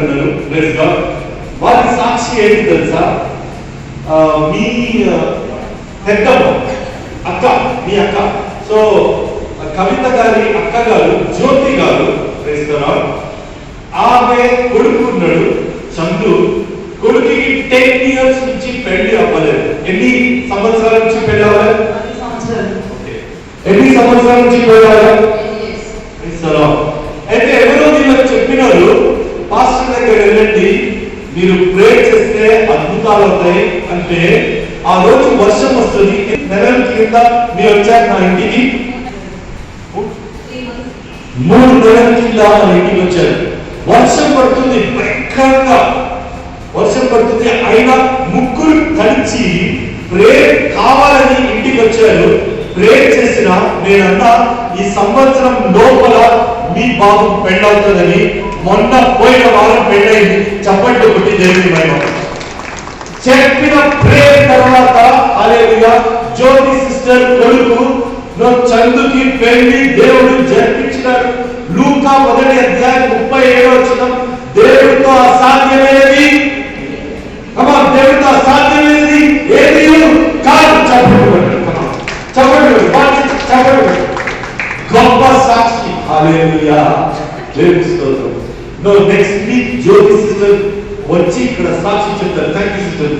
ఉన్నారు. Praise God. వారి సాక్షి ఏంటి తెలుసా? మీ పెద్దమ్మ అక్క, మీ అక్క, సో కవిత గారి అక్క గారు జ్యోతి గారు, ప్రైజ్ గాడ్, ఆమె కొడుకున్నాడు చందు. కొడుకుకి 10 years నుంచి పెళ్లి అవ్వలేదు. ఎన్ని సంవత్సరాల నుంచి పెళ్లి అవ్వలేదు? ఎన్ని సంవత్సరాల నుంచి పెళ్లి అవ్వలేదు? అయితే ఎవరో వీళ్ళకి చెప్పినారు, పాస్టర్ దగ్గర వెళ్ళండి, మీరు ప్రే చేస్తే అద్భుతాలు అవుతాయి అంటే. ఆ రోజు వర్షం వస్తుంది. నెలల కింద మీరు వచ్చారు నా ఇంటికి, 3 నెలల కింద మన ఇంటికి వచ్చారు. వర్షం పడుతుంది, భయంకరంగా వర్షం పడుతుంది. అయినా ముగ్గురు కలిసి ప్రేయర్ కావాలని ఇంటికి వచ్చారు. ప్రేయర్ చేసిన నేనన్నా ఈ సంవత్సరం లోపల మీ బాబు పెళ్ళవుతుందని. మొన్న పోయిన వారం పెళ్ళైంది. చప్పట్లు కొట్టి దేవుని మహిమ. చెప్పిన ప్రేయర్ తర్వాత హల్లెలూయా, జ్యోతి సిస్టర్ కొడుకు చందుకి పెళ్లి దేవుడు జరిపించినాడు. లూకా 1వ అధ్యాయం 37వ వచనం, దేవుడితో అసాధ్యమైనది, దేవుడితో అసాధ్యమైనది ఏది కాదు. చెప్పండి గొప్ప సాక్షి. హల్లెలూయా, దేవుని స్తోత్రం. నెక్స్ట్ వీక్ జ్యోతి సిస్టర్ వచ్చి ఇక్కడ సాక్షి చెప్తారు. Thank you sister.